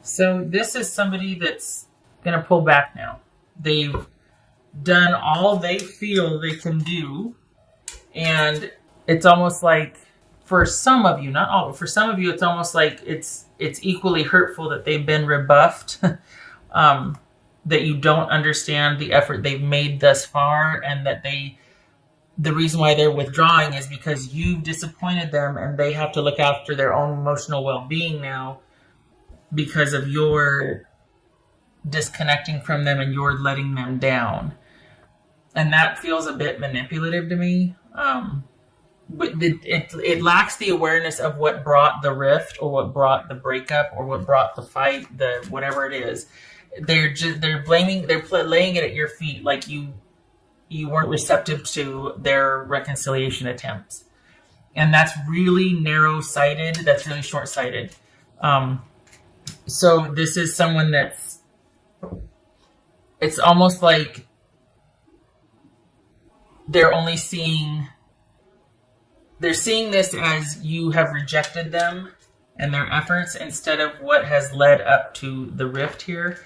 So this is somebody that's going to pull back now. They've done all they feel they can do. And it's almost like, for some of you, not all, but for some of you, it's almost like it's equally hurtful that they've been rebuffed, that you don't understand the effort they've made thus far, and that the reason why they're withdrawing is because you've disappointed them and they have to look after their own emotional well-being now because of your disconnecting from them and you're letting them down. And that feels a bit manipulative to me. But it lacks the awareness of what brought the rift, or what brought the breakup, or what brought the fight, the whatever it is. They're laying it at your feet, like you weren't receptive to their reconciliation attempts, and that's really narrow-sighted. That's really short-sighted. So this is someone that's, it's almost like they're seeing this as you have rejected them and their efforts, instead of what has led up to the rift here,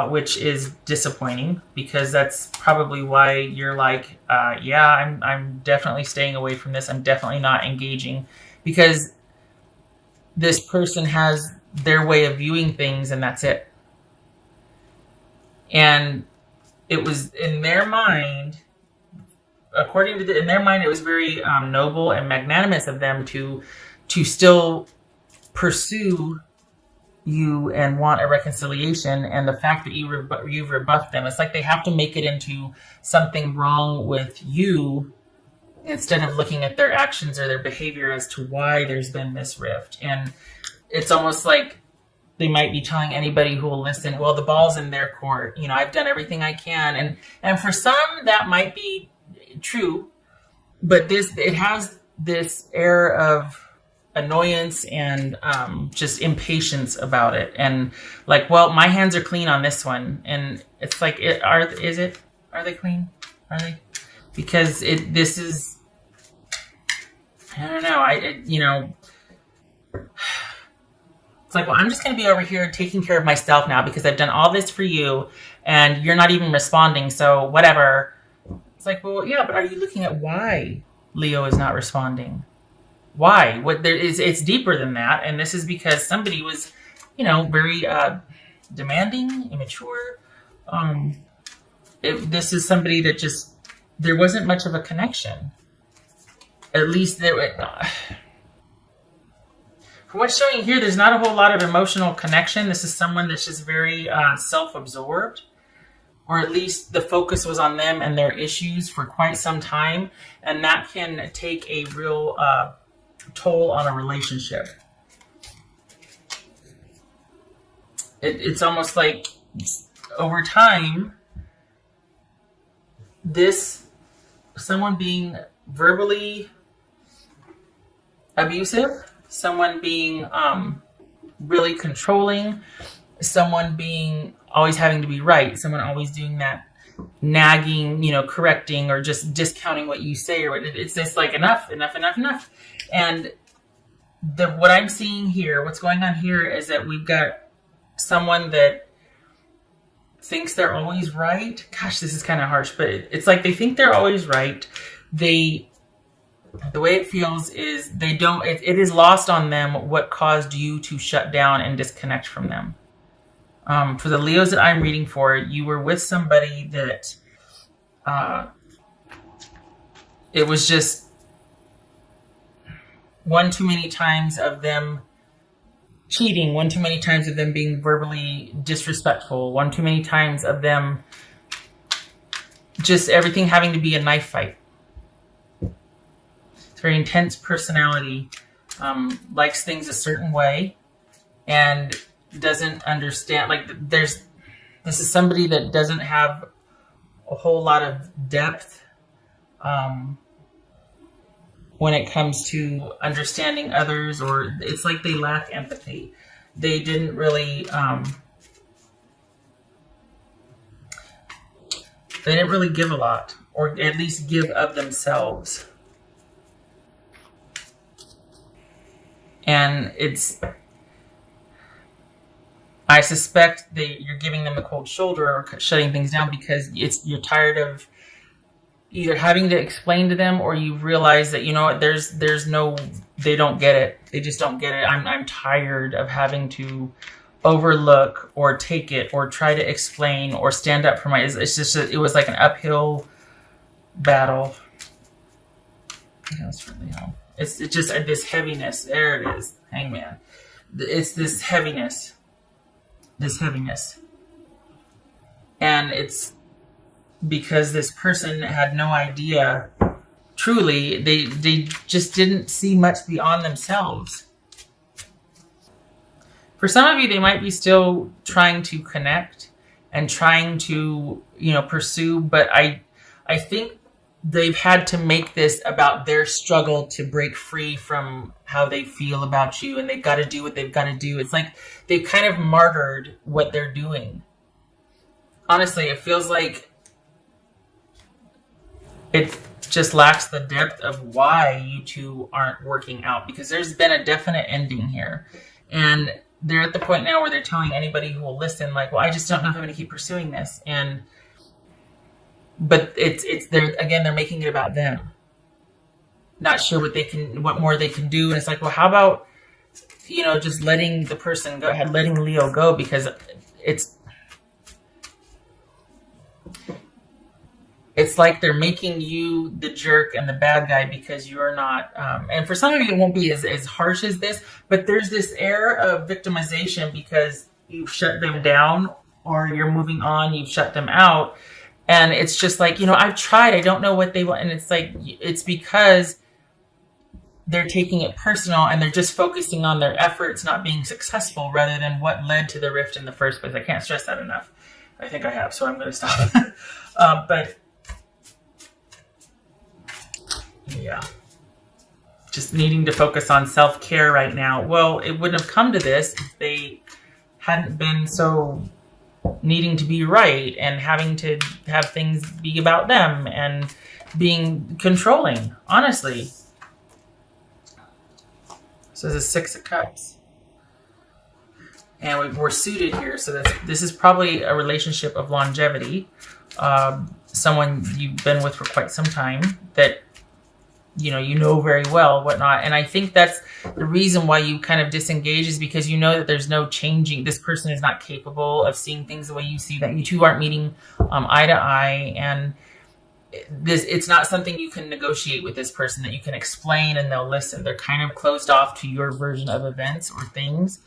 which is disappointing, because that's probably why you're like, I'm definitely staying away from this. I'm definitely not engaging, because this person has their way of viewing things, and that's it. And it was in their mind, in their mind, it was very noble and magnanimous of them to still pursue you and want a reconciliation. And the fact that you've rebuffed them, it's like they have to make it into something wrong with you, instead of looking at their actions or their behavior as to why there's been this rift. And it's almost like they might be telling anybody who will listen, well, the ball's in their court. I've done everything I can. And for some, that might be true, but it has this air of annoyance and just impatience about it, and like, well, my hands are clean on this one. And it's like, are they clean? Are they? Because this is, I don't know, it's like, well, I'm just going to be over here taking care of myself now because I've done all this for you and you're not even responding, so whatever. It's like, well, yeah, but are you looking at why Leo is not responding? Why? It's deeper than that, and this is because somebody was, very demanding, immature. This is somebody that just, there wasn't much of a connection. At least from what's showing here, there's not a whole lot of emotional connection. This is someone that's just very self-absorbed. Or at least the focus was on them and their issues for quite some time. And that can take a real toll on a relationship. It's almost like, over time, someone being verbally abusive, someone being really controlling, someone being always having to be right, someone always doing that nagging, correcting, or just discounting what you say, or it's just like, enough. And what I'm seeing here, what's going on here, is that we've got someone that thinks they're always right. Gosh, this is kind of harsh, but it's like they think they're always right. The way it feels is it is lost on them what caused you to shut down and disconnect from them. For the Leos that I'm reading for, you were with somebody that it was just one too many times of them cheating, one too many times of them being verbally disrespectful, one too many times of them just everything having to be a knife fight. It's a very intense personality, likes things a certain way, and doesn't understand, this is somebody that doesn't have a whole lot of depth when it comes to understanding others, or it's like they lack empathy. They didn't really give a lot, or at least give of themselves. And I suspect that you're giving them the cold shoulder or shutting things down because you're tired of either having to explain to them, or you realize that, you know what, there's no, they don't get it. They just don't get it. I'm tired of having to overlook or take it or try to explain or stand up for it's just, it was like an uphill battle. That's really hell. It's just this heaviness. There it is. Hangman. It's this heaviness. And it's because this person had no idea. Truly, they just didn't see much beyond themselves. For some of you, they might be still trying to connect and trying to, pursue, but I think they've had to make this about their struggle to break free from how they feel about you, and they've got to do what they've got to do. It's like they've kind of martyred what they're doing. Honestly, it feels like it just lacks the depth of why you two aren't working out, because there's been a definite ending here. And they're at the point now where they're telling anybody who will listen, like, well, I just don't know if I'm going to keep pursuing this. But they're making it about them. Not sure what more they can do. And it's like, well, how about, just letting the person go ahead, letting Leo go, because it's like they're making you the jerk and the bad guy because you're not, and for some of you it won't be as harsh as this, but there's this air of victimization because you've shut them down, or you're moving on, you've shut them out. And it's just like, I've tried, I don't know what they want. And it's like, it's because they're taking it personal and they're just focusing on their efforts not being successful rather than what led to the rift in the first place. I can't stress that enough. I think I have, so I'm going to stop. But yeah, just needing to focus on self-care right now. Well, it wouldn't have come to this if they hadn't been so needing to be right and having to have things be about them and being controlling, honestly. So there's a 6 of Cups. And we're suited here, so this is probably a relationship of longevity. Someone you've been with for quite some time that you know very well, whatnot. And I think that's the reason why you kind of disengage, is because you know that there's no changing. This person is not capable of seeing things the way you see, that you two aren't meeting eye to eye. And it's not something you can negotiate with this person, that you can explain and they'll listen. They're kind of closed off to your version of events or things.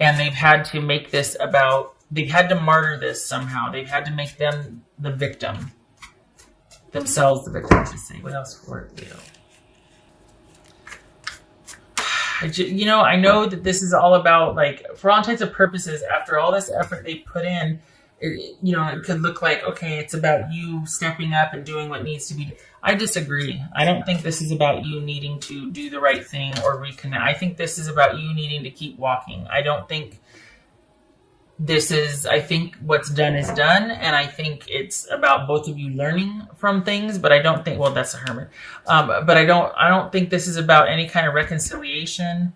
And they've had to make this about, they've had to martyr this somehow. They've had to make them the victim. Themselves the victim, I should say. What else for it, Leo? I know that this is all about, like, for all intents and purposes, after all this effort they put in, it could look like, okay, it's about you stepping up and doing what needs to be. I disagree. I don't think this is about you needing to do the right thing or reconnect. I think this is about you needing to keep walking. I don't think I think what's done is done, and I think it's about both of you learning from things, but I don't think, well, that's a hermit. But I don't think this is about any kind of reconciliation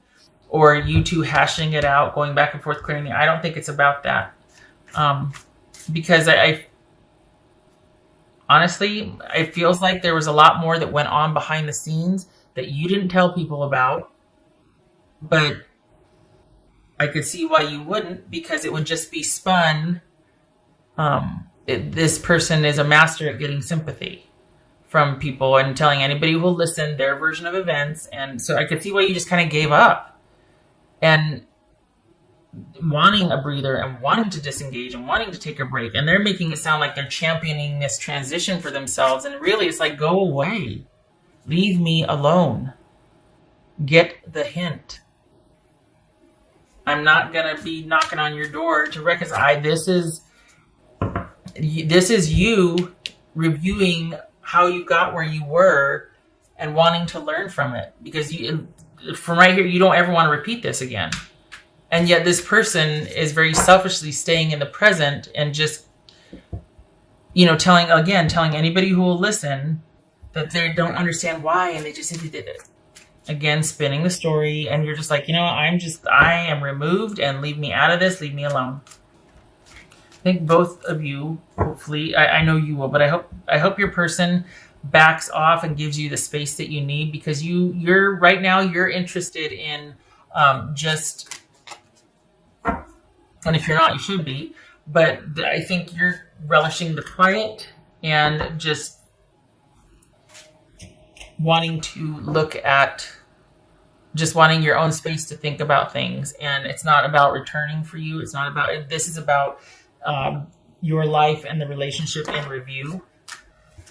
or you two hashing it out, going back and forth, clearing it. I don't think it's about that. Because I honestly, it feels like there was a lot more that went on behind the scenes that you didn't tell people about, but I could see why you wouldn't, because it would just be spun. This person is a master at getting sympathy from people and telling anybody who will listen their version of events. And so I could see why you just kind of gave up and wanting a breather and wanting to disengage and wanting to take a break. And they're making it sound like they're championing this transition for themselves. And really, it's like, go away. Leave me alone. Get the hint. I'm not going to be knocking on your door to reconcile. This is you reviewing how you got where you were and wanting to learn from it. Because from right here, you don't ever want to repeat this again. And yet this person is very selfishly staying in the present and just, telling anybody who will listen that they don't understand why, and they just did it. again, spinning the story, and you're just like, you know, I am removed, and leave me out of this, leave me alone. I think both of you, hopefully, I know you will, but I hope your person backs off and gives you the space that you need, because you're right now, you're interested in just, and if you're not, you should be, but I think you're relishing the quiet and just wanting to look at, just wanting your own space to think about things. And it's not about returning for you. It's not about, this is about your life and the relationship in review.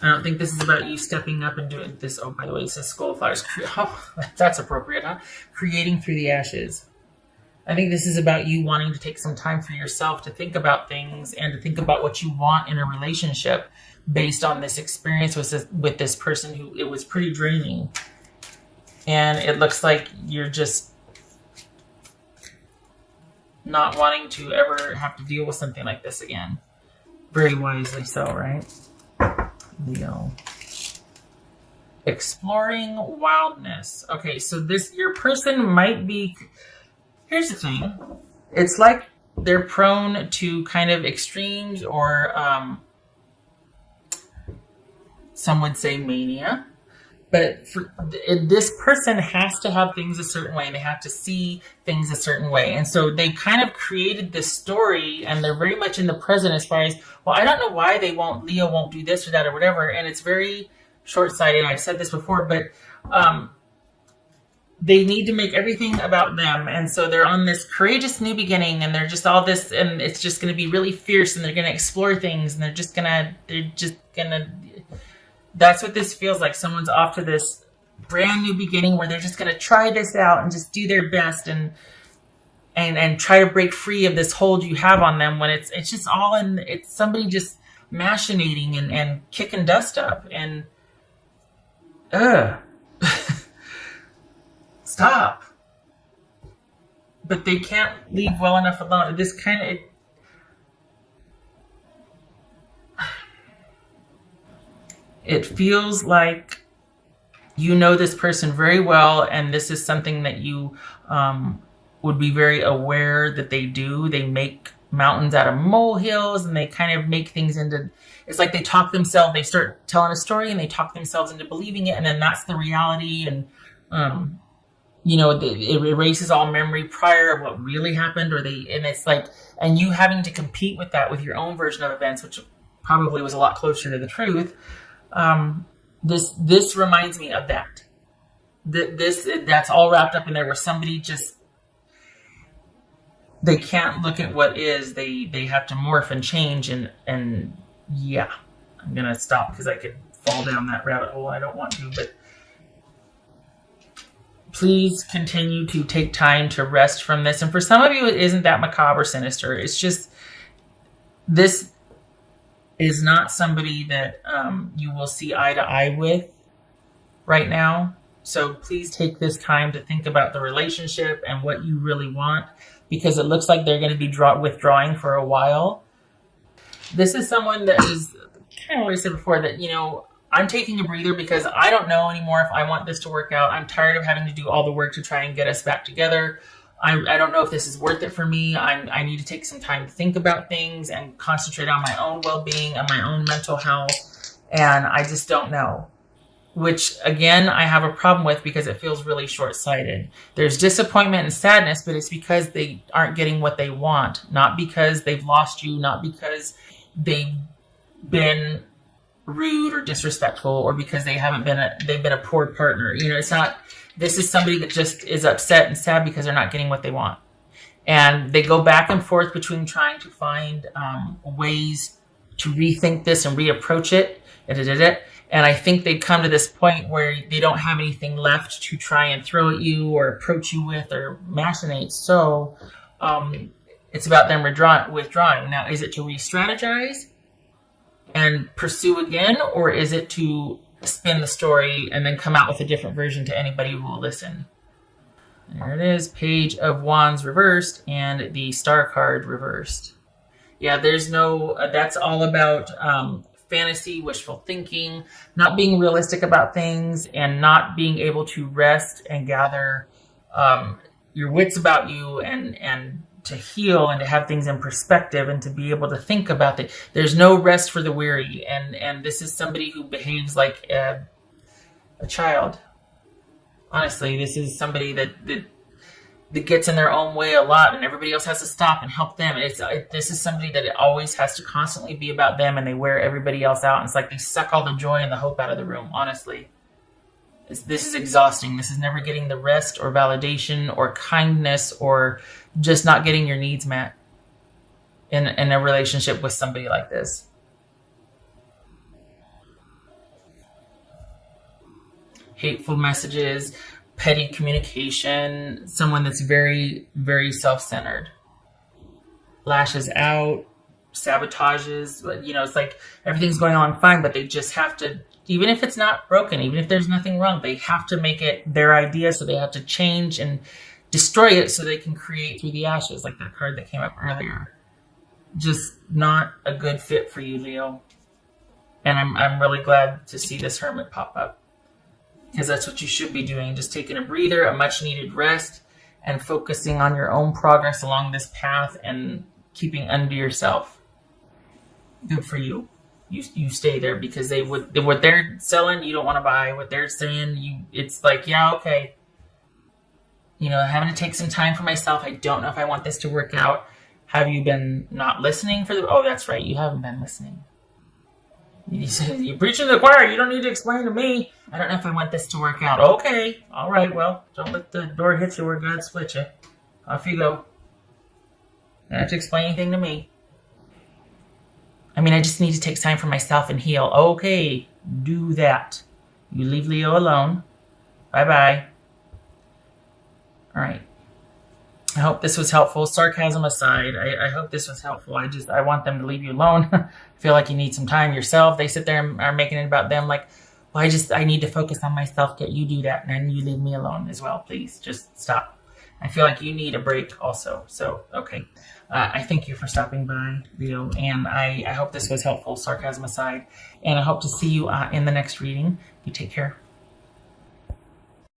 I don't think this is about you stepping up and doing this. Oh, by the way, it says Skull of Flowers. Oh, that's appropriate, huh? Creating through the ashes. I think this is about you wanting to take some time for yourself to think about things and to think about what you want in a relationship based on this experience with this person who it was pretty draining. And it looks like you're just not wanting to ever have to deal with something like this again. Very wisely so, right? Leo. Exploring wildness. Okay, so your person might be, here's the thing. It's like they're prone to kind of extremes, or some would say mania. But this person has to have things a certain way, and they have to see things a certain way. And so they kind of created this story, and they're very much in the present as far as, well, I don't know why Leo won't do this or that or whatever. And it's very short-sighted. I've said this before, but they need to make everything about them. And so they're on this courageous new beginning, and they're just all this, and it's just going to be really fierce, and they're going to explore things, and they're just going to, that's what this feels like. Someone's off to this brand new beginning where they're just going to try this out and just do their best and try to break free of this hold you have on them, when it's just all in, it's somebody just machinating and kicking dust up, and stop. But they can't leave well enough alone. This kind of, it feels like you know this person very well, and this is something that you would be very aware that they do. They make mountains out of molehills, and they kind of make things into, it's like they start telling a story, and they talk themselves into believing it, and then that's the reality. And, it erases all memory prior of what really happened, and it's like, and you having to compete with that with your own version of events, which probably was a lot closer to the truth. This reminds me of that. That's all wrapped up in there, where somebody just, they can't look at what is. They have to morph and change, and yeah, I'm gonna stop because I could fall down that rabbit hole. I don't want to, but please continue to take time to rest from this. And for some of you, it isn't that macabre or sinister. It's just, this is not somebody that you will see eye to eye with right now. So please take this time to think about the relationship and what you really want, because it looks like they're going to be withdrawing for a while. This is someone that is, kind of what I said before, that, I'm taking a breather because I don't know anymore if I want this to work out. I'm tired of having to do all the work to try and get us back together. I don't know if this is worth it for me. I need to take some time to think about things and concentrate on my own well-being and my own mental health. And I just don't know. Which, again, I have a problem with because it feels really short-sighted. There's disappointment and sadness, but it's because they aren't getting what they want. Not because they've lost you, not because they've been rude or disrespectful, or because they've been a poor partner. It's not, this is somebody that just is upset and sad because they're not getting what they want. And they go back and forth between trying to find ways to rethink this and reapproach it. And I think they've come to this point where they don't have anything left to try and throw at you or approach you with or machinate. So it's about them withdrawing. Now, is it to re-strategize and pursue again, or is it to spin the story and then come out with a different version to anybody who will listen? There it is, Page of Wands reversed and the Star card reversed. Yeah, there's no, that's all about fantasy, wishful thinking, not being realistic about things, and not being able to rest and gather your wits about you, and to heal and to have things in perspective and to be able to think about it. There's no rest for the weary. And this is somebody who behaves like a child. Honestly, this is somebody that gets in their own way a lot, and everybody else has to stop and help them. This is somebody that it always has to constantly be about them, and they wear everybody else out. And it's like they suck all the joy and the hope out of the room, honestly. This is exhausting. This is never getting the rest or validation or kindness or just not getting your needs met in a relationship with somebody like this. Hateful messages, petty communication, someone that's very, very self-centered. Lashes out, sabotages, but it's like everything's going on fine, but they just have to, even if it's not broken, even if there's nothing wrong, they have to make it their idea, so they have to change and destroy it so they can create through the ashes, like that card that came up earlier. Just not a good fit for you, Leo. And I'm really glad to see this Hermit pop up, because that's what you should be doing. Just taking a breather, a much needed rest, and focusing on your own progress along this path and keeping unto yourself. Good for you. You stay there, because what they're selling, you don't want to buy. What they're saying, it's like, yeah, okay. Having to take some time for myself. I don't know if I want this to work out. Have you been not listening oh, that's right. You haven't been listening. You're preaching to the choir. You don't need to explain to me. I don't know if I want this to work out. Okay. All right. Well, don't let the door hit you where God split you. Off you go. You don't have to explain anything to me. I just need to take time for myself and heal. Okay. Do that. You leave Leo alone. Bye-bye. All right. I hope this was helpful. Sarcasm aside, I hope this was helpful. I want them to leave you alone. I feel like you need some time yourself. They sit there and are making it about them, like, well, I need to focus on myself. You do that, and then you leave me alone as well. Please, just stop. I feel like you need a break also. So, okay. I thank you for stopping by, Leo, and I hope this was helpful, sarcasm aside. And I hope to see you in the next reading. You take care.